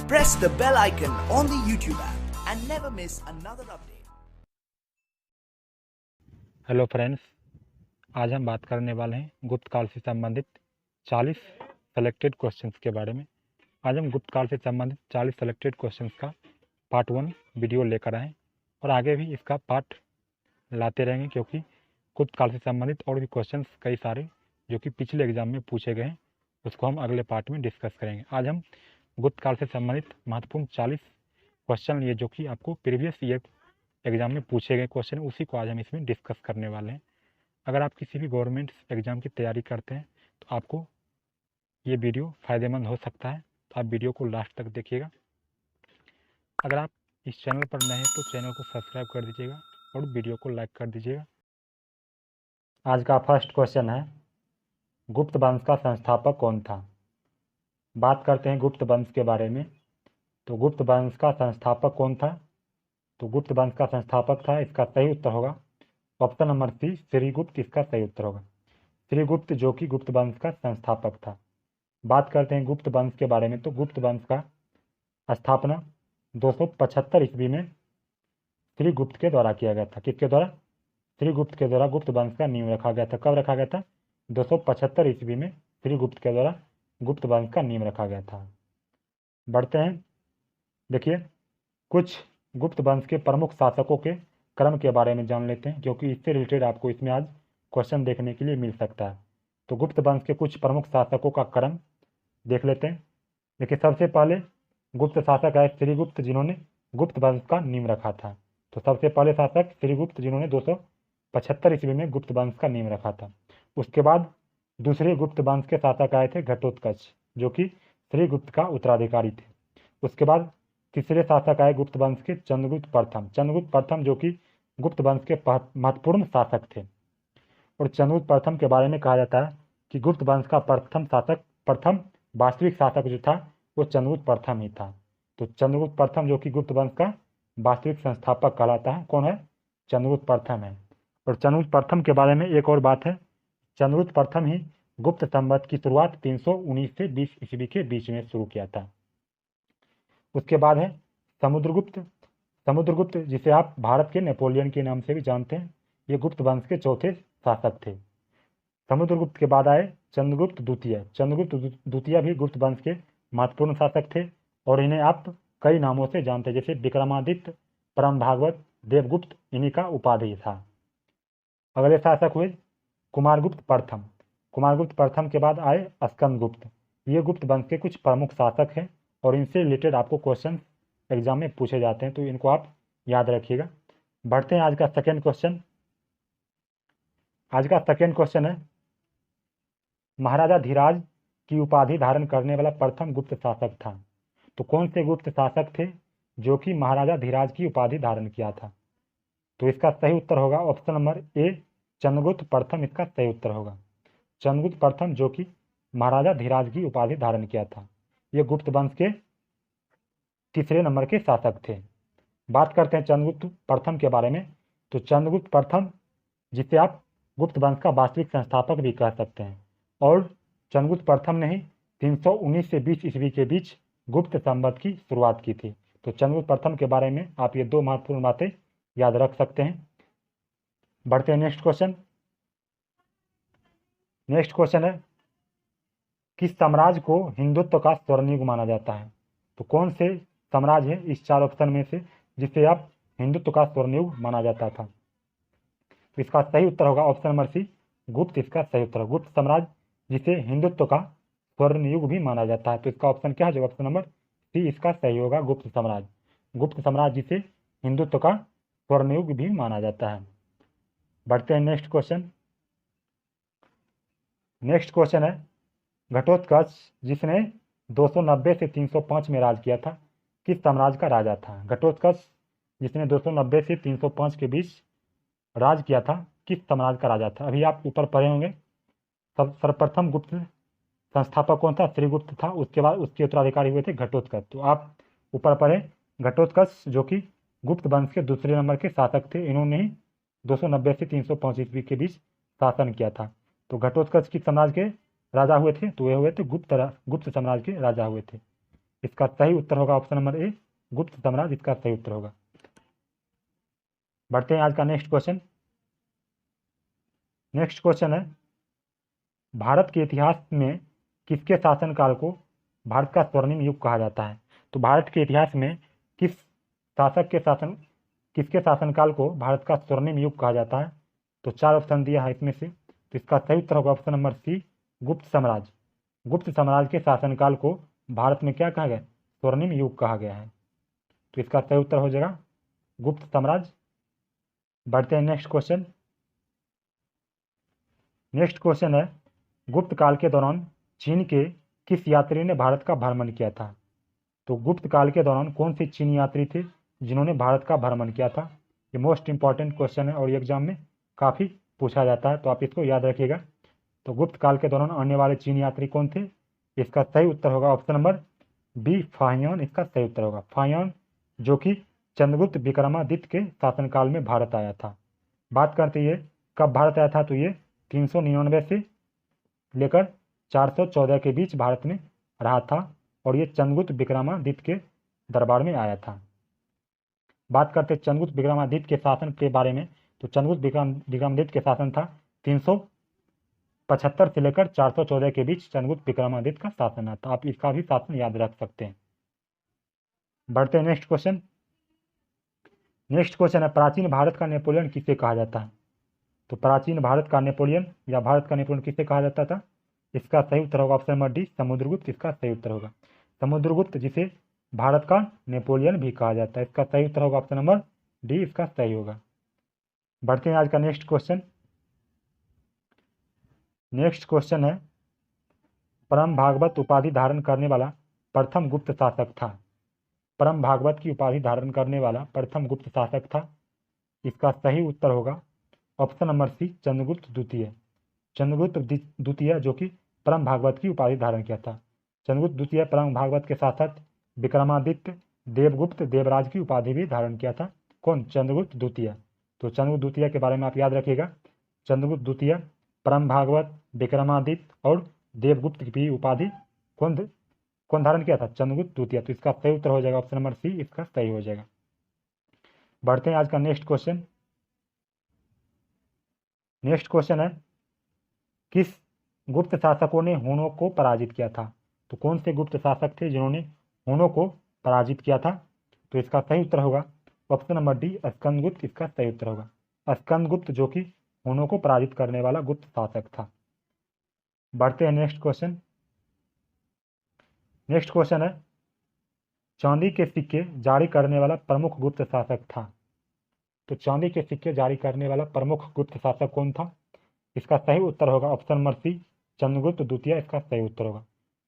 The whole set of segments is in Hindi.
Press the bell icon on the YouTube app and never miss another update. Hello friends, आज हम बात करने वाले हैं गुप्त काल से संबंधित 40 सेलेक्टेड क्वेश्चंस के बारे में। आज हम गुप्त काल से संबंधित 40 सेलेक्टेड क्वेश्चंस का पार्ट 1 वीडियो लेकर आए और आगे भी इसका पार्ट लाते रहेंगे, क्योंकि गुप्त काल से संबंधित और भी क्वेश्चंस कई सारे जो कि पिछले एग्जाम में पूछे गए हैं, उसको हम अगले पार्ट में डिस्कस करेंगे। आज हम गुप्त काल से संबंधित महत्वपूर्ण 40 क्वेश्चन लिए जो कि आपको प्रीवियस ईयर एग्जाम में पूछे गए क्वेश्चन, उसी को आज हम इसमें डिस्कस करने वाले हैं। अगर आप किसी भी गवर्नमेंट एग्जाम की तैयारी करते हैं तो आपको ये वीडियो फ़ायदेमंद हो सकता है, तो आप वीडियो को लास्ट तक देखिएगा। अगर आप इस चैनल पर नए हैं तो चैनल को सब्सक्राइब कर दीजिएगा और वीडियो को लाइक कर दीजिएगा। आज का फर्स्ट क्वेश्चन है, गुप्त वंश का संस्थापक कौन था? बात करते हैं गुप्त वंश के बारे में। तो गुप्त वंश का संस्थापक कौन था? तो गुप्त वंश का संस्थापक था, इसका सही उत्तर होगा ऑप्शन नंबर सी, श्रीगुप्त। इसका सही उत्तर होगा श्रीगुप्त, जो कि गुप्त वंश का संस्थापक था। बात करते हैं गुप्त वंश के बारे में। तो गुप्त वंश का स्थापना 275 ईस्वी में श्रीगुप्त के द्वारा किया गया था। किसके द्वारा? श्रीगुप्त के द्वारा गुप्त वंश का नींव रखा गया था। कब रखा गया था? 275 ईस्वी में श्रीगुप्त के द्वारा गुप्त वंश का नींव रखा गया था। बढ़ते हैं, देखिए कुछ गुप्त वंश के प्रमुख शासकों के क्रम के बारे में जान लेते हैं, क्योंकि इससे रिलेटेड आपको इसमें आज क्वेश्चन देखने के लिए मिल सकता है। तो गुप्त वंश के कुछ प्रमुख शासकों का क्रम देख लेते हैं। देखिए, सबसे पहले गुप्त शासक आए श्रीगुप्त, जिन्होंने गुप्त वंश का नींव रखा था। तो सबसे पहले शासक श्रीगुप्त, जिन्होंने 275 ईस्वी में गुप्त वंश का नींव रखा था। उसके बाद दूसरे गुप्त वंश के शासक आए थे घटोत्कच, जो कि श्रीगुप्त का उत्तराधिकारी थे। उसके बाद तीसरे शासक आए गुप्त वंश के चंद्रगुप्त प्रथम। चंद्रगुप्त प्रथम जो कि गुप्त वंश के महत्वपूर्ण शासक थे, और चंद्रगुप्त प्रथम के बारे में कहा जाता है कि गुप्त वंश का प्रथम शासक, प्रथम वास्तविक शासक जो था वो चंद्रगुप्त प्रथम ही था। तो चंद्रगुप्त प्रथम जो कि गुप्त वंश का वास्तविक संस्थापक कहलाता है, कौन है? चंद्रगुप्त प्रथम है। और चंद्रगुप्त प्रथम के बारे में एक और बात है, चंद्रगुप्त प्रथम ही गुप्त संवत की शुरुआत 319 से 20 ईस्वी के बीच में शुरू किया था। उसके बाद है समुद्रगुप्त। समुद्रगुप्त, जिसे आप भारत के नेपोलियन के नाम से भी जानते हैं, ये गुप्त वंश के चौथे शासक थे। समुद्रगुप्त के बाद आए चंद्रगुप्त द्वितीय। चंद्रगुप्त द्वितीय भी गुप्त वंश के महत्वपूर्ण शासक थे, और इन्हें आप कई नामों से जानते हैं, जैसे विक्रमादित्य, परम भागवत, देवगुप्त, इन्हीं का उपाधि था। अगले शासक हुए कुमारगुप्त प्रथम। कुमारगुप्त प्रथम के बाद आए स्कंदगुप्त। ये गुप्त वंश के कुछ प्रमुख शासक हैं, और इनसे रिलेटेड आपको क्वेश्चन एग्जाम में पूछे जाते हैं, तो इनको आप याद रखिएगा। बढ़ते हैं आज का सेकेंड क्वेश्चन। आज का सेकेंड क्वेश्चन है, महाराजा धीराज की उपाधि धारण करने वाला प्रथम गुप्त शासक था। तो कौन से गुप्त शासक थे जो कि महाराजा धीराज की उपाधि धारण किया था? तो इसका सही उत्तर होगा ऑप्शन नंबर ए, चंद्रगुप्त प्रथम। इसका सही उत्तर होगा चंद्रगुप्त प्रथम, जो कि महाराजा धीराज की उपाधि धारण किया था। ये गुप्त वंश के तीसरे नंबर के शासक थे। बात करते हैं चंद्रगुप्त प्रथम के बारे में। तो चंद्रगुप्त प्रथम, जिसे आप गुप्त वंश का वास्तविक संस्थापक भी कह सकते हैं, और चंद्रगुप्त प्रथम ने ही 319 से 20 ईस्वी के बीच गुप्त संवत की शुरुआत की थी। तो चंद्रगुप्त प्रथम के बारे में आप ये दो महत्वपूर्ण बातें याद रख सकते हैं। बढ़ते हैं नेक्स्ट क्वेश्चन। नेक्स्ट क्वेश्चन है, किस साम्राज्य को हिंदुत्व का स्वर्णयुग माना जाता है? तो कौन से साम्राज्य है इस चार ऑप्शन में से जिसे आप हिंदुत्व का स्वर्णयुग माना जाता था? तो इसका सही उत्तर होगा ऑप्शन नंबर सी, गुप्त। इसका सही उत्तर है गुप्त साम्राज्य, जिसे हिंदुत्व का स्वर्णयुग भी माना जाता है। तो इसका ऑप्शन क्या है? ऑप्शन नंबर सी इसका सही होगा, गुप्त साम्राज्य। गुप्त साम्राज्य जिसे हिंदुत्व का स्वर्णयुग भी माना जाता है। बढ़ते हैं नेक्स्ट क्वेश्चन। नेक्स्ट क्वेश्चन है, घटोत्कच, जिसने 290 से 305 में राज किया था, किस साम्राज्य का राजा था? घटोत्कच, जिसने 290 से 305 के बीच राज किया था, किस साम्राज्य का राजा था? अभी आप ऊपर पढ़े होंगे, सर्वप्रथम गुप्त संस्थापक कौन था? श्रीगुप्त था। उसके बाद उसके उत्तराधिकारी हुए थे घटोत्कच। तो आप ऊपर पढ़े घटोत्कच, जो कि गुप्त वंश के दूसरे नंबर के शासक थे। इन्होंने ही 290 से 305 ईस्वी के बीच शासन किया था। तो घटोत्कच किस साम्राज्य के राजा हुए थे? तो वे हुए थे गुप्त साम्राज्य के राजा हुए थे। इसका सही उत्तर होगा ऑप्शन नंबर ए, गुप्त साम्राज्य इसका सही उत्तर होगा। बढ़ते हैं आज का नेक्स्ट क्वेश्चन। नेक्स्ट क्वेश्चन है, भारत के इतिहास में किसके शासनकाल को भारत का स्वर्णिम युग कहा जाता है? तो भारत के इतिहास में किसके शासनकाल को भारत का स्वर्णिम युग कहा जाता है? तो 4 ऑप्शन दिया है इसमें से, तो इसका सही उत्तर होगा ऑप्शन नंबर सी, गुप्त साम्राज्य। गुप्त साम्राज्य के शासनकाल को भारत में क्या कहा गया? स्वर्णिम युग कहा गया है। तो इसका सही उत्तर हो जाएगा गुप्त साम्राज्य। बढ़ते हैं नेक्स्ट क्वेश्चन। नेक्स्ट क्वेश्चन है, गुप्त काल के दौरान चीन के किस यात्री ने भारत का भ्रमण किया था? तो गुप्त काल के दौरान कौन से चीनी यात्री थे जिन्होंने भारत का भ्रमण किया था? ये मोस्ट इंपॉर्टेंट क्वेश्चन है और एग्जाम में काफ़ी पूछा जाता है, तो आप इसको याद रखिएगा। तो गुप्त काल के दौरान आने वाले चीनी यात्री कौन थे? इसका सही उत्तर होगा ऑप्शन नंबर बी, फाहियान इसका सही उत्तर होगा। फाहियान जो कि चंद्रगुप्त विक्रमादित्य के शासनकाल में भारत आया था। बात करते हैं कब भारत आया था, तो ये 399 से लेकर 414 के बीच भारत में रहा था और ये चंद्रगुप्त विक्रमादित्य के दरबार में आया था। बात करते चंद्रगुप्त विक्रमादित्य के शासन के बारे में, तो चंद्रगुप्त विक्रमादित्य के शासन था 375 से लेकर 414 के बीच चंद्रगुप्त विक्रमादित्य का शासन था। आप इसका भी शासन याद रख सकते हैं। बढ़ते हैं नेक्स्ट क्वेश्चन। नेक्स्ट क्वेश्चन है, प्राचीन भारत का नेपोलियन किसे कहा जाता है? तो प्राचीन भारत का नेपोलियन या भारत का नेपोलियन किसे कहा जाता था? इसका सही उत्तर होगा ऑप्शन नंबर डी, समुद्रगुप्त इसका सही उत्तर होगा। समुद्रगुप्त जिसे भारत का नेपोलियन भी कहा जाता है, इसका सही उत्तर होगा ऑप्शन नंबर डी, इसका सही होगा। बढ़ते हैं आज का नेक्स्ट क्वेश्चन। नेक्स्ट क्वेश्चन है, परम भागवत उपाधि धारण करने वाला प्रथम गुप्त शासक था। परम भागवत की उपाधि धारण करने वाला प्रथम गुप्त शासक था। इसका सही उत्तर होगा ऑप्शन नंबर सी, चंद्रगुप्त द्वितीय। चंद्रगुप्त द्वितीय जो कि परम भागवत की उपाधि धारण किया था। चंद्रगुप्त द्वितीय परम भागवत के साथ साथ विक्रमादित्य, देवगुप्त, देवराज की उपाधि भी धारण किया था। कौन? चंद्रगुप्त द्वितीय। तो चंद्रगुप्त द्वितीय के बारे में आप याद रखिएगा। चंद्रगुप्त द्वितीय, परम भागवत, विक्रमादित्य और देवगुप्त की उपाधि कौन धारण किया था? चंद्रगुप्त द्वितीय। तो इसका सही उत्तर हो जाएगा ऑप्शन नंबर सी, इसका सही हो जाएगा। बढ़ते हैं आज का नेक्स्ट क्वेश्चन। नेक्स्ट क्वेश्चन है, किस गुप्त शासकों ने हुनों को पराजित किया था? तो कौन से गुप्त शासक थे जिन्होंने हुनों को पराजित किया था? तो इसका सही उत्तर होगा ऑप्शन नंबर डी, स्कंदगुप्त इसका सही उत्तर होगा। स्कंदगुप्त जो कि हुनों को पराजित करने वाला गुप्त शासक था। बढ़ते हैं नेक्स्ट क्वेश्चन। नेक्स्ट क्वेश्चन है, चांदी के सिक्के जारी करने वाला प्रमुख गुप्त शासक था। तो चांदी के सिक्के जारी करने वाला प्रमुख गुप्त शासक कौन था? इसका सही उत्तर होगा ऑप्शन नंबर सी, चंद्रगुप्त द्वितीय इसका सही उत्तर होगा।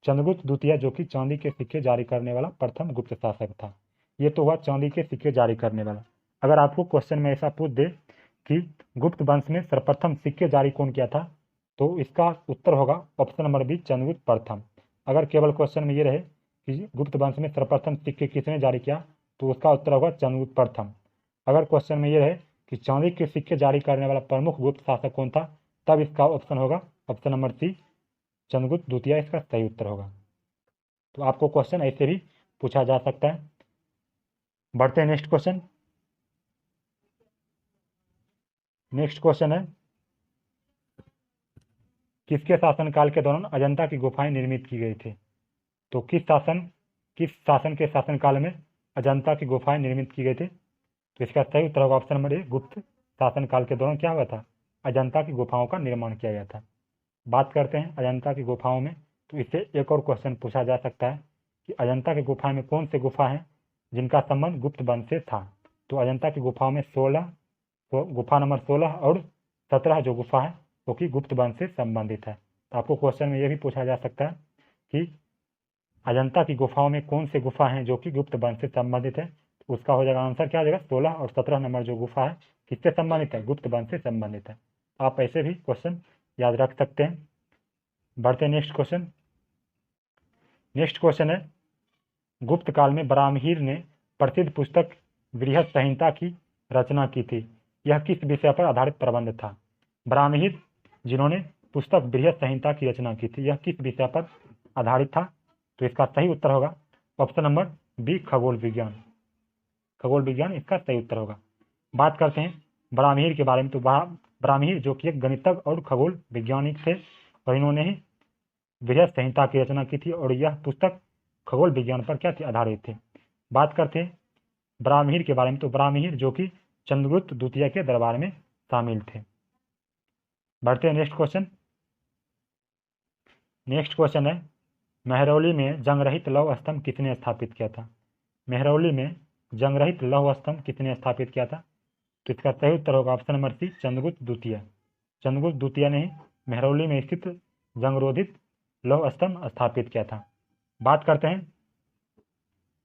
चंद्रगुप्त द्वितीय जो कि चांदी के सिक्के जारी करने वाला प्रथम गुप्त शासक था। ये तो हुआ चांदी के सिक्के जारी करने वाला। अगर आपको क्वेश्चन में ऐसा पूछ दे कि गुप्त वंश में सर्वप्रथम सिक्के जारी कौन किया था, तो इसका उत्तर होगा ऑप्शन नंबर बी, चंद्रगुप्त प्रथम। अगर केवल क्वेश्चन में ये रहे कि गुप्त वंश में सर्वप्रथम सिक्के किसने जारी किया, तो उसका उत्तर होगा चंद्रगुप्त प्रथम। अगर क्वेश्चन में ये रहे कि चांदी के सिक्के जारी करने वाला प्रमुख गुप्त शासक कौन था, तब इसका ऑप्शन होगा ऑप्शन नंबर सी, चंद्रगुप्त द्वितीय इसका सही उत्तर होगा। तो आपको क्वेश्चन ऐसे भी पूछा जा सकता है। बढ़ते हैं नेक्स्ट क्वेश्चन। नेक्स्ट क्वेश्चन है, किसके शासनकाल के दौरान अजंता की गुफाएं निर्मित की गई थी? तो किस शासन के शासनकाल में अजंता की गुफाएं निर्मित की गई थी? तो इसका सही उत्तर होगा ऑप्शन नंबर ए, गुप्त शासनकाल के दौरान क्या हुआ था? अजंता की गुफाओं का निर्माण किया गया था। बात करते हैं अजंता की गुफाओं में, तो इससे एक और क्वेश्चन पूछा जा सकता है कि अजंता की गुफा में कौन से गुफा हैं जिनका संबंध गुप्त वंश से था? तो अजंता की गुफाओं में 16 गुफा नंबर 16 और 17 जो गुफा है वो कि गुप्त वंश से संबंधित है। तो आपको क्वेश्चन में यह भी पूछा जा सकता है कि अजंता की गुफाओं में कौन से गुफा हैं जो कि गुप्त वंश से संबंधित है? तो उसका हो जाएगा आंसर क्या हो जाएगा? 16 और 17 नंबर जो गुफा है किससे संबंधित है? गुप्त वंश से संबंधित है। आप ऐसे भी क्वेश्चन याद रख सकते हैं। बढ़ते हैं नेक्स्ट क्वेश्चन। नेक्स्ट क्वेश्चन है, गुप्त काल में बराहमिहिर ने प्रसिद्ध पुस्तक बृहद संहिता की रचना की थी। यह किस विषय पर आधारित प्रबंध था? बराहमिहिर जिन्होंने पुस्तक बृहद संहिता की रचना की थी, यह किस विषय पर आधारित था? तो इसका सही उत्तर होगा ऑप्शन नंबर बी खगोल विज्ञान। खगोल विज्ञान इसका सही उत्तर होगा। बात करते हैं ब्राह्मीर के बारे में। तो ब्राह्मीर जो कि एक गणितज्ञ और खगोल वैज्ञानिक थे और इन्होंने ही बृहद संहिता की रचना की थी और यह पुस्तक खगोल विज्ञान पर क्या थी, आधारित थे। बात करते हैं ब्राह्मीर के बारे में। तो ब्राह्मीर जो कि चंद्रगुप्त द्वितीय के दरबार में शामिल थे। बढ़ते हैं नेक्स्ट क्वेश्चन। नेक्स्ट क्वेश्चन है मेहरौली में जंगरहित लौह स्तंभ किसने स्थापित किया था? मेहरौली में जंगरहित लौह स्तंभ किसने स्थापित किया था? तो इसका सही उत्तर होगा ऑप्शन नंबर सी चंद्रगुप्त द्वितीय। चंद्रगुप्त द्वितीय ने मेहरौली में स्थित जंगरोधित लौह स्तंभ स्थापित किया था। बात करते हैं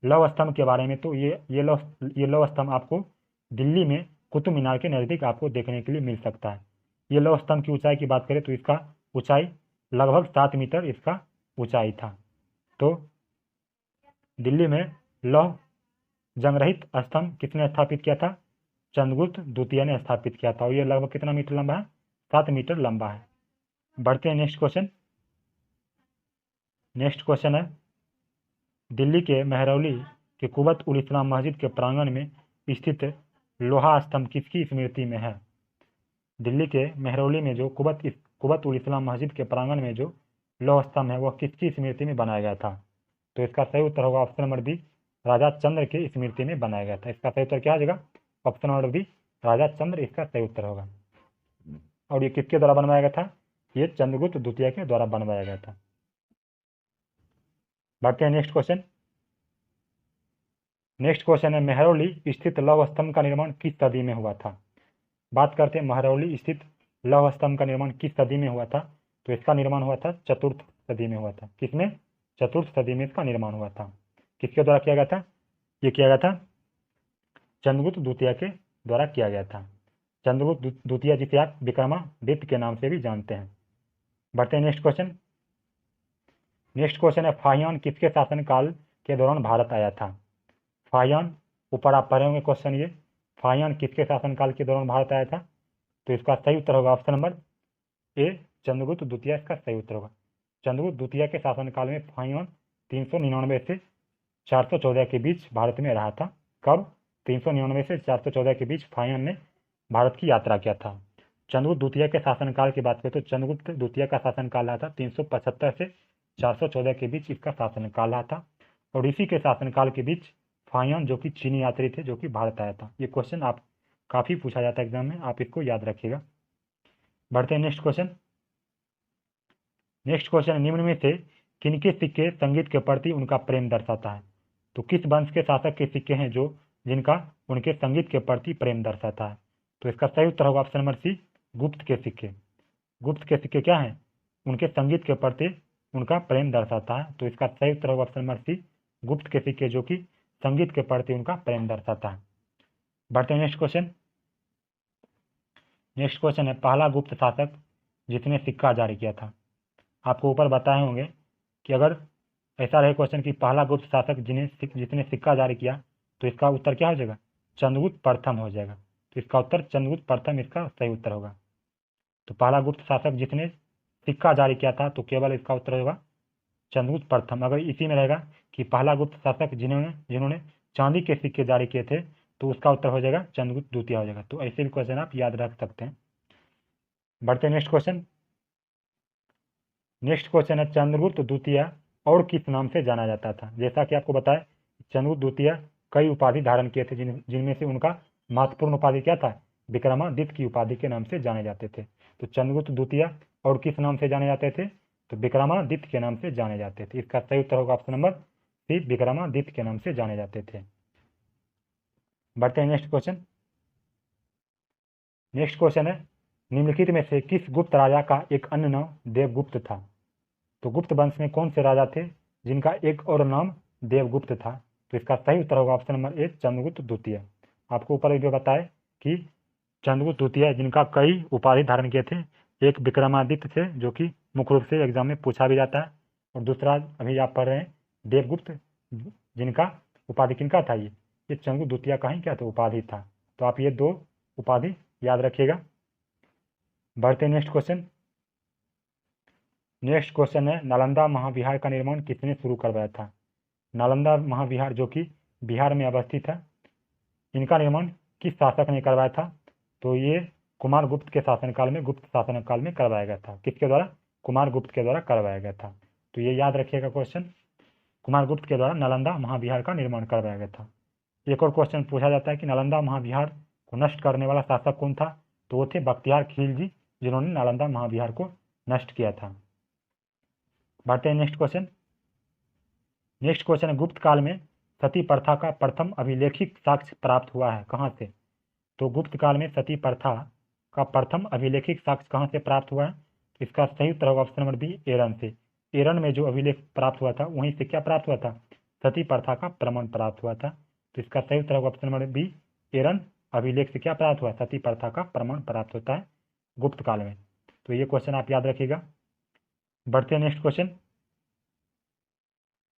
लौह स्तंभ के बारे में। तो ये लौह स्तंभ आपको दिल्ली में कुतुब मीनार के नज़दीक आपको देखने के लिए मिल सकता है। ये लौह स्तंभ की ऊंचाई की बात करें तो इसका ऊंचाई लगभग 7 मीटर इसका ऊंचाई था। तो दिल्ली में लौह जंगरहित स्तंभ किसने स्थापित किया था? चंद्रगुप्त द्वितीय ने स्थापित किया था और ये लगभग कितना मीटर लंबा है? 7 मीटर लंबा है। बढ़ते हैं नेक्स्ट क्वेश्चन। नेक्स्ट क्वेश्चन है दिल्ली के मेहरौली के कुवत उल इस्लाम मस्जिद के प्रांगण में स्थित लोहा स्तंभ किसकी स्मृति में है? दिल्ली के मेहरौली में जो कुवत उल इस्लाम मस्जिद के प्रांगण में जो लौह स्तंभ है वह किसकी स्मृति में बनाया गया था? तो इसका सही उत्तर होगा ऑप्शन नंबर बी राजा चंद्र की स्मृति में बनाया गया था। इसका सही उत्तर क्या आ जाएगा? ऑप्शन नंबर बी राजा चंद्र इसका सही उत्तर होगा। और ये किसके द्वारा बनवाया गया था? ये चंद्रगुप्त द्वितीय के द्वारा बनवाया गया था। बढ़ते हैं नेक्स्ट क्वेश्चन। नेक्स्ट क्वेश्चन है मेहरौली स्थित लौह स्तंभ का निर्माण किस सदी में हुआ था? बात करते हैं मेहरौली स्थित लौह स्तंभ का निर्माण किस सदी में हुआ था? तो इसका निर्माण हुआ था चतुर्थ सदी में हुआ था। किसमें? चतुर्थ सदी में इसका निर्माण हुआ था। किसके द्वारा किया गया था? ये किया गया था चंद्रगुप्त द्वितीय के द्वारा किया गया था। चंद्रगुप्त द्वितीय जिसे आप विक्रमादित्य के नाम से भी जानते हैं। बढ़ते हैं नेक्स्ट क्वेश्चन। नेक्स्ट क्वेश्चन है फाहियान किसके शासनकाल के दौरान भारत आया था? फाहियान ऊपर आप पढ़े होंगे क्वेश्चन। ये फाहियान किसके शासनकाल के दौरान भारत आया था? तो इसका सही उत्तर होगा ऑप्शन नंबर ए चंद्रगुप्त द्वितीय इसका सही उत्तर होगा। चंद्रगुप्त द्वितीय के शासनकाल में फाहियान 399 से 414 के बीच भारत में रहा था। कब? 399 से 414 के बीच फाहियान ने भारत की यात्रा किया था। चंद्रगुप्त द्वितीय के शासनकाल की बात करें तो चंद्रगुप्त द्वितीय का शासनकाल रहा था 375 से 414 के बीच इसका शासनकाल रहा था। और इसी के शासनकाल के बीच फाहियान जो कि चीनी यात्री थे जो कि भारत आया था। ये क्वेश्चन आप काफ़ी पूछा जाता है एग्जाम में, आप इसको याद रखिएगा। बढ़ते हैं नेक्स्ट क्वेश्चन। नेक्स्ट क्वेश्चन निम्न में से किनके सिक्के संगीत के प्रति उनका प्रेम दर्शाता है? तो किस वंश के शासक के सिक्के हैं जो जिनका उनके संगीत के प्रति प्रेम दर्शाता है? तो इसका सही उत्तर होगा ऑप्शन नंबर सी गुप्त के सिक्के। गुप्त के सिक्के क्या हैं? उनके संगीत के प्रति उनका प्रेम दर्शाता है। तो इसका सही उत्तर होगा ऑप्शन नंबर सी गुप्त के सिक्के जो कि संगीत के प्रति उनका प्रेम दर्शाता है। बढ़ते हैं नेक्स्ट क्वेश्चन। नेक्स्ट क्वेश्चन है पहला गुप्त शासक जिसने सिक्का जारी किया था। आपको ऊपर बताए होंगे कि अगर ऐसा रहे क्वेश्चन कि पहला गुप्त शासक जिसने सिक्का जारी किया तो इसका उत्तर क्या हो जाएगा? चंद्रगुप्त प्रथम हो जाएगा। तो इसका उत्तर चंद्रगुप्त प्रथम इसका सही उत्तर होगा। तो पहला गुप्त शासक जिसने सिक्का जारी किया था तो केवल इसका उत्तर होगा चंद्रगुप्त प्रथम। अगर इसी में रहेगा कि पहला गुप्त शासक जिन्होंने चांदी के सिक्के जारी किए थे तो उसका उत्तर हो जाएगा चंद्रगुप्त द्वितीय हो जाएगा। तो ऐसे भी क्वेश्चन आप याद रख सकते हैं। बढ़ते हैं नेक्स्ट क्वेश्चन। नेक्स्ट क्वेश्चन है चंद्रगुप्त द्वितीय और किस नाम से जाना जाता था? जैसा कि आपको बताया चंद्रगुप्त द्वितीय कई उपाधि धारण किए थे जिनमें से उनका महत्वपूर्ण उपाधि क्या था? विक्रमादित्य की उपाधि के नाम से जाने जाते थे। तो चंद्रगुप्त द्वितीय और किस नाम से जाने जाते थे? तो विक्रमादित्य के नाम से जाने जाते थे। इसका सही उत्तर होगा ऑप्शन नंबर सी विक्रमादित्य के नाम से जाने जाते थे। बढ़ते हैं नेक्स्ट क्वेश्चन। नेक्स्ट क्वेश्चन है निम्नलिखित में से किस गुप्त राजा का एक अन्य नाम देवगुप्त था? तो गुप्त वंश में कौन से राजा थे जिनका एक और नाम देवगुप्त था? तो इसका सही उत्तर होगा ऑप्शन नंबर ए चंद्रगुप्त द्वितीय। आपको ऊपर भी बताए कि चंद्रगुप्त द्वितीय जिनका कई उपाधि धारण किए थे, एक विक्रमादित्य थे जो कि मुख्य रूप से एग्जाम में पूछा भी जाता है, और दूसरा अभी आप पढ़ रहे हैं देवगुप्त जिनका उपाधि किनका था? ये चंद्रगुप्त द्वितीय का ही क्या था? उपाधि था। तो आप ये दो उपाधि याद रखिएगा। बढ़ते नेक्स्ट क्वेश्चन। नेक्स्ट क्वेश्चन है नालंदा महाविहार का निर्माण किसने शुरू करवाया था? नालंदा महाविहार जो कि बिहार में अवस्थित है, इनका निर्माण किस शासक ने करवाया था? तो ये कुमार गुप्त के शासनकाल में, गुप्त शासनकाल में करवाया गया था। किसके द्वारा? कुमार गुप्त के द्वारा करवाया गया था। तो ये याद रखिएगा क्वेश्चन, कुमार गुप्त के द्वारा नालंदा महाविहार का निर्माण करवाया गया था। एक और क्वेश्चन पूछा जाता है कि नालंदा महाविहार को नष्ट करने वाला शासक कौन था? तो वो थे बख्तियार खिलजी, जिन्होंने नालंदा महाविहार को नष्ट किया था। बढ़ते हैं नेक्स्ट क्वेश्चन। नेक्स्ट क्वेश्चन है, गुप्त काल में सती प्रथा का प्रथम अभिलेखित साक्ष्य प्राप्त हुआ है, कहाँ से? तो गुप्त काल में सती प्रथा का प्रथम अभिलेखित साक्ष्य कहाँ से प्राप्त हुआ है? तो इसका सही उत्तर होगा ऑप्शन नंबर बी, एरन से। एरन में जो अभिलेख प्राप्त हुआ था वहीं से क्या प्राप्त हुआ था? सती प्रथा का प्रमाण प्राप्त हुआ था। तो इसका सही उत्तर होगा ऑप्शन नंबर बी, एरन अभिलेख से क्या प्राप्त हुआ? सती प्रथा का प्रमाण प्राप्त होता है गुप्त काल में। तो ये क्वेश्चन आप याद रखिएगा। बढ़ते हैं नेक्स्ट क्वेश्चन।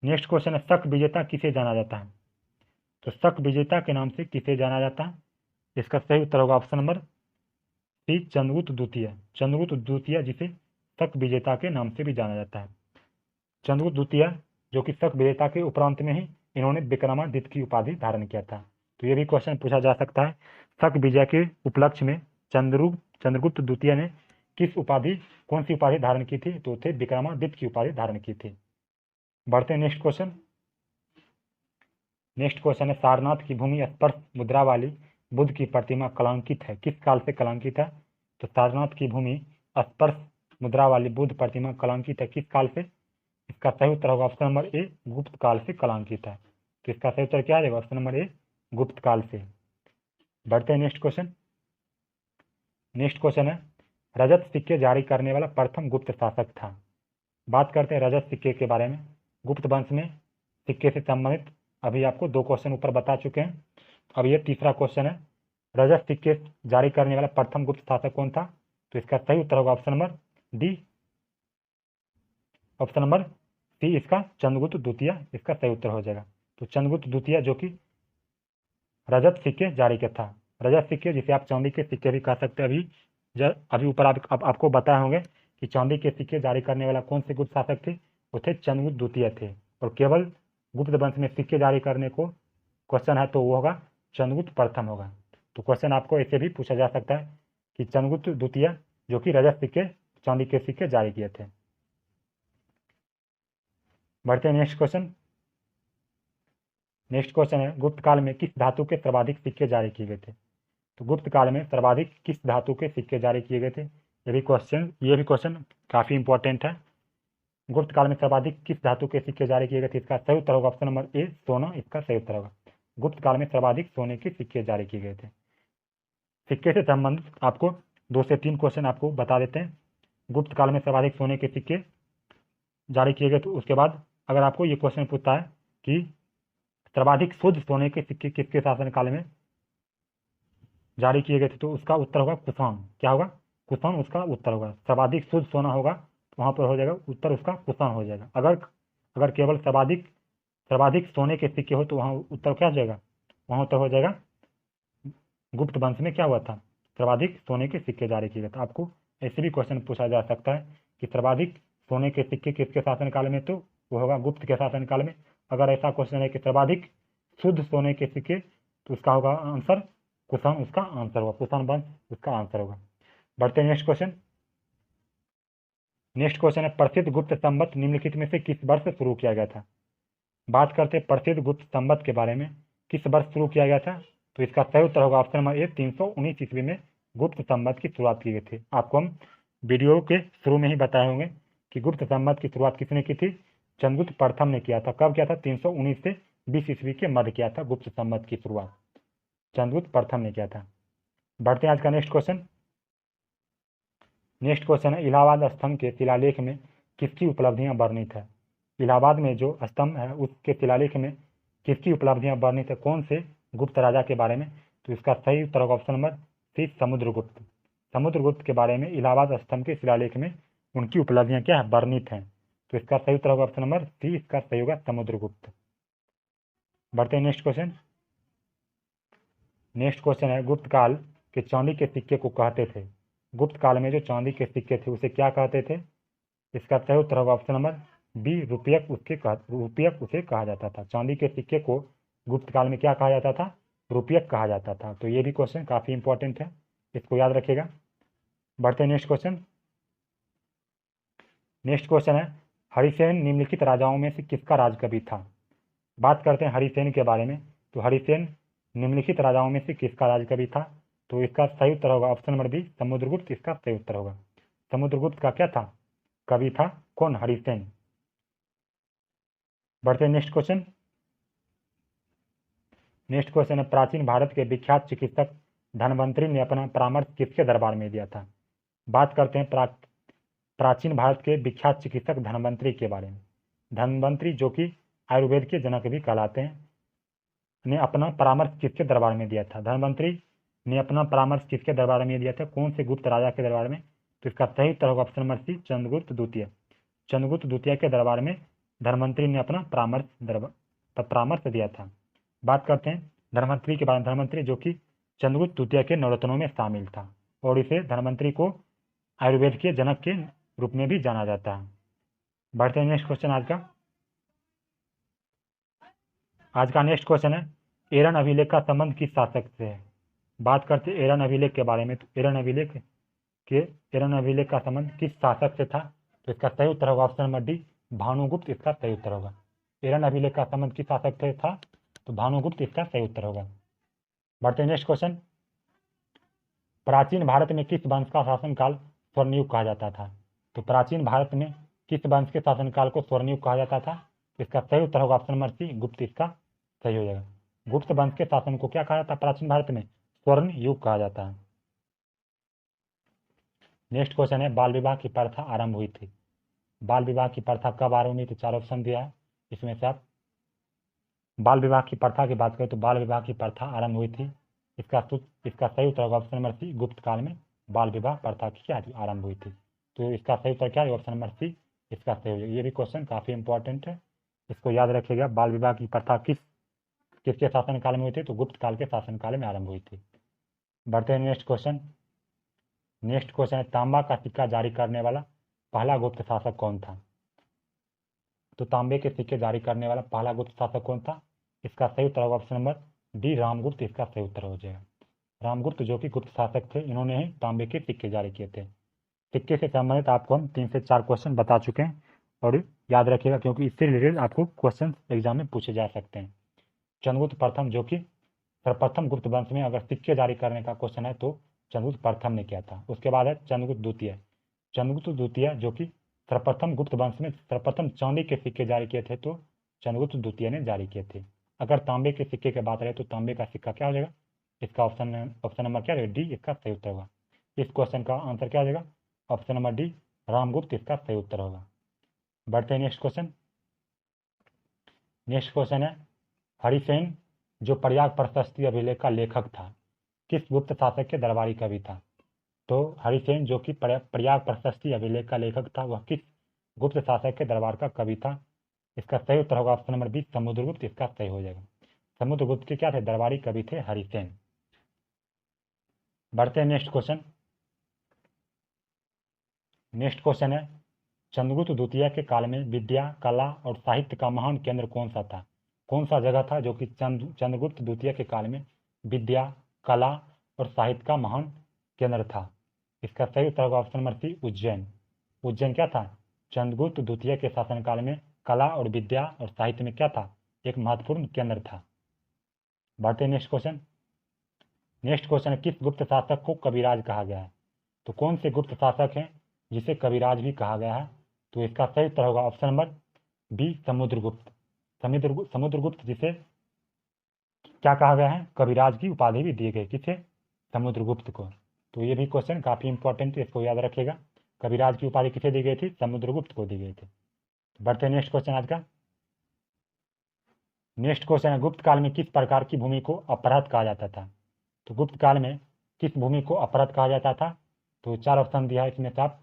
नेक्स्ट क्वेश्चन है, शक विजेता किसे जाना जाता है? तो शक विजेता के नाम से किसे जाना जाता है? इसका सही उत्तर होगा ऑप्शन नंबर सी, चंद्रगुप्त द्वितीय। चंद्रगुप्त द्वितीय जिसे शक विजेता के नाम से भी जाना जाता है। चंद्रगुप्त द्वितीय जो कि शक विजेता के उपरांत में ही इन्होंने विक्रमादित्य की उपाधि धारण किया था। तो ये भी क्वेश्चन पूछा जा सकता है, शक विजय के उपलक्ष्य में चंद्रगुप्त द्वितीय ने किस उपाधि, कौन सी उपाधि धारण की थी? तो थे विक्रमादित्य की उपाधि धारण की थी। बढ़ते हैं नेक्स्ट क्वेश्चन। नेक्स्ट क्वेश्चन है, सारनाथ की भूमि स्पर्श मुद्रा वाली बुद्ध की प्रतिमा कलंकित है, किस काल से कलंकित है? तो सारनाथ की भूमि स्पर्श मुद्रा वाली बुद्ध प्रतिमा कलंकित है किस काल से? इसका सही उत्तर होगा ऑप्शन नंबर ए, गुप्त काल से कलंकित है। तो इसका सही उत्तर क्या रहेगा? ऑप्शन नंबर ए, गुप्त काल से। बढ़ते हैं नेक्स्ट क्वेश्चन। नेक्स्ट क्वेश्चन है, रजत सिक्के जारी करने वाला प्रथम गुप्त शासक था। बात करते हैं रजत सिक्के के बारे में। गुप्त वंश में सिक्के से संबंधित अभी आपको 2 क्वेश्चन ऊपर बता चुके हैं। अब ये तीसरा क्वेश्चन है, रजत सिक्के जारी करने वाला प्रथम गुप्त शासक कौन था? तो इसका सही उत्तर होगा option number D, option number C, इसका चंद्रगुप्त द्वितीय इसका सही उत्तर हो जाएगा। तो चंद्रगुप्त द्वितीय जो कि रजत सिक्के जारी किया था। रजत सिक्के जिसे आप चांदी के सिक्के भी कह सकते हैं। अभी ऊपर आपको बताए होंगे कि चांदी के सिक्के जारी करने वाला कौन से गुप्त शासक थे? वो थे चंद्रगुप्त द्वितीय थे। और केवल गुप्त वंश में सिक्के जारी करने को क्वेश्चन है तो वो होगा चंद्रगुप्त प्रथम होगा। तो क्वेश्चन आपको ऐसे भी पूछा जा सकता है कि चंद्रगुप्त द्वितीय जो कि रजत सिक्के, चांदी के सिक्के जारी किए थे। बढ़ते हैं नेक्स्ट क्वेश्चन। नेक्स्ट क्वेश्चन है, गुप्त काल में किस धातु के सर्वाधिक सिक्के जारी किए गए थे? तो गुप्त काल में सर्वाधिक किस धातु के सिक्के जारी किए गए थे? ये भी क्वेश्चन काफी इंपॉर्टेंट है। गुप्त काल में सर्वाधिक किस धातु के सिक्के जारी किए गए थे? इसका सही उत्तर होगा ऑप्शन नंबर ए, सोना इसका सही उत्तर होगा। गुप्त काल में सर्वाधिक सोने के सिक्के जारी किए गए थे। सिक्के से संबंधित आपको 2 से 3 क्वेश्चन आपको बता देते हैं। गुप्त काल में सर्वाधिक सोने के सिक्के जारी किए गए, तो उसके बाद अगर आपको ये क्वेश्चन पूछता है कि सर्वाधिक शुद्ध सोने के सिक्के किसके शासनकाल में जारी किए गए थे? तो उसका उत्तर होगा कुषाण। क्या होगा? कुषाण उसका उत्तर होगा। सर्वाधिक शुद्ध सोना होगा तो वहां पर हो जाएगा उत्तर उसका कुषाण हो जाएगा। अगर केवल सर्वाधिक सोने के सिक्के हो तो वहां उत्तर क्या हो जाएगा? वहां उत्तर हो जाएगा गुप्त वंश में क्या हुआ था? सर्वाधिक सोने के सिक्के जारी किए गए। तो आपको ऐसे भी क्वेश्चन पूछा जा सकता है कि सर्वाधिक सोने के सिक्के किसके शासनकाल में? तो वो होगा गुप्त के शासनकाल में। अगर ऐसा क्वेश्चन है कि सर्वाधिक शुद्ध सोने के सिक्के, तो उसका होगा आंसर कुषाण, उसका आंसर होगा कुषाण वंश उसका आंसर होगा। बढ़ते हैं नेक्स्ट क्वेश्चन। नेक्स्ट क्वेश्चन है, प्रसिद्ध गुप्त संवत निम्नलिखित में से किस वर्ष शुरू किया गया था? बात करते हैं प्रसिद्ध गुप्त संवत के बारे में, किस वर्ष शुरू किया गया था? तो इसका सही उत्तर होगा ऑप्शन नंबर ए, 319 ईस्वी में गुप्त संवत की शुरुआत की गई थी। आपको हम वीडियो के शुरू में ही बताए होंगे कि गुप्त संवत की शुरुआत किसने की थी? चंद्रगुप्त प्रथम ने किया था। कब किया था? 319 से 20 ईस्वी के मध्य किया था गुप्त संवत की शुरुआत, चंद्रगुप्त प्रथम ने किया था। बढ़ते हैं आज का नेक्स्ट क्वेश्चन। नेक्स्ट क्वेश्चन है, इलाहाबाद स्तंभ के शिलालेख में किसकी उपलब्धियां वर्णित है? इलाहाबाद में जो स्तंभ है उसके शिलालेख में किसकी उपलब्धियां वर्णित है? कौन से गुप्त राजा के बारे में? तो इसका सही उत्तर होगा option number C, Samudragupta. Samudragupta के बारे में इलाहाबाद स्तंभ के शिलालेख में उनकी उपलब्धियां क्या है? वर्णित हैं। तो इसका सही उत्तर होगा ऑप्शन नंबर सी, इसका सही होगा समुद्रगुप्त। बढ़ते हैं नेक्स्ट क्वेश्चन। नेक्स्ट क्वेश्चन है, गुप्त काल के चांदी के सिक्के को कहते थे? गुप्त काल में जो चांदी के सिक्के थे उसे क्या कहते थे? इसका सही उत्तर होगा ऑप्शन नंबर बी रुपयक उसे कहा जाता था। चांदी के सिक्के को गुप्त काल में क्या कहा जाता था? रुपयक कहा जाता था। तो ये भी क्वेश्चन काफी इंपॉर्टेंट है, इसको याद रखिएगा। बढ़ते हैं नेक्स्ट क्वेश्चन। नेक्स्ट क्वेश्चन है हरिसेन निम्नलिखित राजाओं में से किसका राजकवि था? बात करते हैं हरिसेन के बारे में। तो हरिसेन निम्नलिखित राजाओं में से किसका राजकवि था? तो इसका सही उत्तर होगा ऑप्शन नंबर बी, समुद्रगुप्त इसका सही उत्तर होगा। समुद्रगुप्त का क्या था? कवि था। कौन? हरिसेन। बढ़ते हैं नेक्स्ट क्वेश्चन। नेक्स्ट क्वेश्चन है प्राचीन भारत के विख्यात चिकित्सक धन्वंतरी ने अपना परामर्श किसके दरबार में दिया था? बात करते हैं प्राचीन भारत के विख्यात चिकित्सक धन्वंतरी के बारे में। धन्वंतरी जो कि आयुर्वेद के जनक भी कहलाते हैं, ने अपना परामर्श किसके दरबार में दिया था? धन्वंतरी ने अपना परामर्श किसके दरबार में दिया था? कौन से गुप्त राजा के दरबार में? तो इसका सही उत्तर होगा ऑप्शन नंबर सी, चंद्रगुप्त द्वितीय। चंद्रगुप्त द्वितीय के दरबार में धन्वंतरी ने अपना परामर्श दिया था। बात करते हैं धन्वंतरी के बारे में। धन्वंतरी जो कि चंद्रगुप्त द्वितीय के नवरत्नों में शामिल था और इसे धन्वंतरी को आयुर्वेद के जनक के रूप में भी जाना जाता है। बढ़ते हैं नेक्स्ट क्वेश्चन आज का नेक्स्ट क्वेश्चन है एरन अभिलेख का संबंध किस शासक से है? बात करते हैं एरन अभिलेख के बारे में। तो एरन अभिलेख का संबंध किस शासक से था? तो इसका सही उत्तर होगा ऑप्शन नंबर डी, भानुगुप्त इसका सही उत्तर होगा। एरन अभिलेख का संबंध किस शासक से था? तो भानुगुप्त इसका सही उत्तर होगा। बढ़ते हैं नेक्स्ट क्वेश्चन। प्राचीन भारत में किस वंश का शासनकाल स्वर्णयुग कहा जाता था? तो प्राचीन भारत में किस वंश के शासनकाल को स्वर्णयुग कहा जाता था? इसका सही उत्तर होगा ऑप्शन नंबर सी, गुप्त इसका सही हो जाएगा। गुप्त वंश के शासन को क्या कहा जाता है प्राचीन भारत में? स्वर्ण युग कहा जाता है। नेक्स्ट क्वेश्चन है बाल विवाह की प्रथा आरंभ हुई थी। बाल विवाह की प्रथा कब आरंभ हुई थी? 4 ऑप्शन दिया है, इसमें से आप बाल विवाह की प्रथा की बात करें तो बाल विवाह की प्रथा आरंभ हुई थी। इसका सही उत्तर होगा ऑप्शन नंबर सी, गुप्त काल में बाल विवाह प्रथा की क्या आरंभ हुई थी। तो इसका सही उत्तर क्या है? ऑप्शन नंबर सी इसका सही हो जाएगा। ये भी क्वेश्चन काफी इंपॉर्टेंट है, इसको याद रखिएगा। बाल विवाह की प्रथा किसके शासनकाल में हुई थी? तो गुप्त काल के शासनकाल में आरंभ हुई थी। बढ़ते हैं नेक्स्ट क्वेश्चन। नेक्स्ट क्वेश्चन है तांबा का सिक्का जारी करने वाला पहला गुप्त शासक कौन था? तो तांबे के सिक्के जारी करने वाला पहला गुप्त शासक कौन था? इसका सही उत्तर होगा ऑप्शन नंबर डी, रामगुप्त इसका सही उत्तर हो जाएगा। रामगुप्त जो कि गुप्त शासक थे, इन्होंने ही तांबे के सिक्के जारी किए थे। सिक्के से संबंधित आपको हम 3 से 4 क्वेश्चन बता चुके हैं और याद रखिएगा क्योंकि इससे रिलेटेड आपको क्वेश्चन एग्जाम में पूछे जा सकते हैं। चंद्रगुप्त प्रथम जो कि सर्वप्रथम गुप्त वंश में अगर सिक्के जारी करने का क्वेश्चन है तो चंद्रगुप्त प्रथम ने किया था। उसके बाद है चंद्रगुप्त द्वितीय। चंद्रगुप्त द्वितीय जो कि सर्वप्रथम गुप्त वंश में सर्वप्रथम चांदी के सिक्के जारी किए थे तो चंद्रगुप्त द्वितीय ने जारी किए थे। अगर तांबे के सिक्के की बात रहे तो तांबे का सिक्का क्या हो जाएगा? इसका ऑप्शन नंबर क्या रहेगा? डी इसका सही उत्तर होगा। इस क्वेश्चन का आंसर क्या हो जाएगा? ऑप्शन नंबर डी, रामगुप्त इसका सही उत्तर होगा। बढ़ते हैं नेक्स्ट क्वेश्चन। नेक्स्ट क्वेश्चन है हरिसेन जो प्रयाग प्रशस्ति अभिलेख का लेखक था किस गुप्त शासक के दरबारी कवि था? तो हरिसेन जो कि प्रयाग प्रशस्ति अभिलेख का लेखक था वह किस गुप्त शासक के दरबार का कवि था? इसका सही उत्तर होगा ऑप्शन नंबर बी, समुद्रगुप्त इसका सही हो जाएगा। समुद्रगुप्त के क्या थे? दरबारी कवि थे हरिसेन। बढ़ते हैं नेक्स्ट क्वेश्चन। नेक्स्ट क्वेश्चन है चंद्रगुप्त द्वितीय के काल में विद्या, कला और साहित्य का महान केंद्र कौन सा था? कौन सा जगह था जो कि चंद्रगुप्त द्वितीय के काल में विद्या, कला और साहित्य का महान केंद्र था? इसका सही उत्तर होगा option number C, Ujjain. Ujjain क्या था? चंद्रगुप्त द्वितीय के शासनकाल में कला और विद्या और साहित्य में क्या था? एक महत्वपूर्ण केंद्र था। बढ़ते नेक्स्ट क्वेश्चन। नेक्स्ट क्वेश्चन है किस गुप्त शासक को कविराज कहा गया है? तो कौन से गुप्त शासक हैं जिसे कविराज भी कहा गया है? तो इसका सही उत्तर होगा option number B, Samudragupta. Samudragupta जिसे क्या कहा गया है? कविराज की उपाधि भी दी गई। किसे? समुद्रगुप्त को। तो ये भी क्वेश्चन काफी इंपॉर्टेंट है, इसको याद रखिएगा। कविराज की उपाधि किसे दी गई थी? समुद्रगुप्त को दी गई थी। बढ़ते नेक्स्ट क्वेश्चन आज का। नेक्स्ट क्वेश्चन है गुप्त काल में किस प्रकार की भूमि को अपहृत कहा जाता था? तो गुप्त काल में किस भूमि को अपहृत कहा जाता था? तो 4 ऑप्शन दिया है, इसमें से आप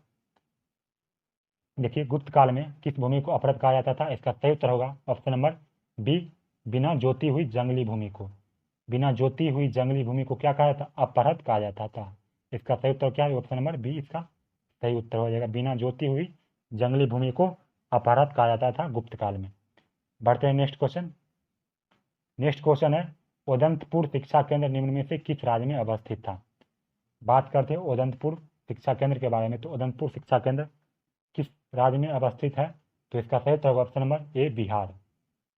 देखिए गुप्त काल में किस भूमि को अपहृत कहा जाता था? इसका सही उत्तर होगा ऑप्शन नंबर बी, बिना जोती हुई जंगली भूमि को। बिना जोती हुई जंगली भूमि को क्या कहा जाता? अपहृत कहा जाता था। इसका सही उत्तर क्या है? ऑप्शन नंबर बी इसका सही उत्तर हो जाएगा। बिना जोती हुई जंगली भूमि को अपहरत कहा जाता था गुप्त काल में। बढ़ते हैं नेक्स्ट क्वेश्चन। नेक्स्ट क्वेश्चन है उदंतपुर शिक्षा केंद्र निम्न में से किस राज्य में अवस्थित था। बात करते हैं उदंतपुर शिक्षा केंद्र के बारे में। तो उदंतपुर शिक्षा केंद्र किस राज्य में अवस्थित है। तो इसका सही उत्तर होगा option number A Bihar.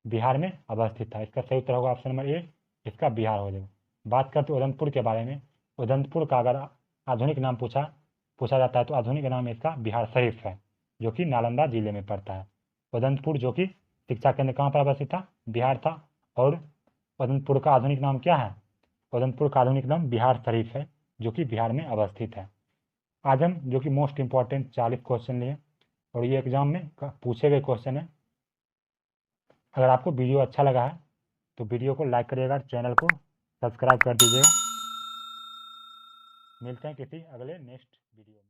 Bihar में अवस्थित था। इसका सही उत्तर होगा ऑप्शन नंबर ए, इसका बिहार हो जाएगा। बात करते हैं उदंतपुर के बारे में। उदंतपुर का अगर आधुनिक नाम पूछा जाता है तो आधुनिक नाम इसका बिहार शरीफ है, जो कि नालंदा जिले में पड़ता है। उदंतपुर जो कि शिक्षा केंद्र कहाँ पर अवस्थित था, बिहार था। और उदंतपुर का आधुनिक नाम क्या है, उदंतपुर का आधुनिक नाम बिहार शरीफ है, जो कि बिहार में अवस्थित है। आज हम जो कि मोस्ट इंपॉर्टेंट 40 क्वेश्चन लिए और ये एग्जाम में पूछे गए क्वेश्चन है। अगर आपको वीडियो अच्छा लगा है तो वीडियो को लाइक करिएगा, चैनल को सब्सक्राइब कर दीजिएगा। मिलते हैं किसी अगले नेक्स्ट वीडियो में।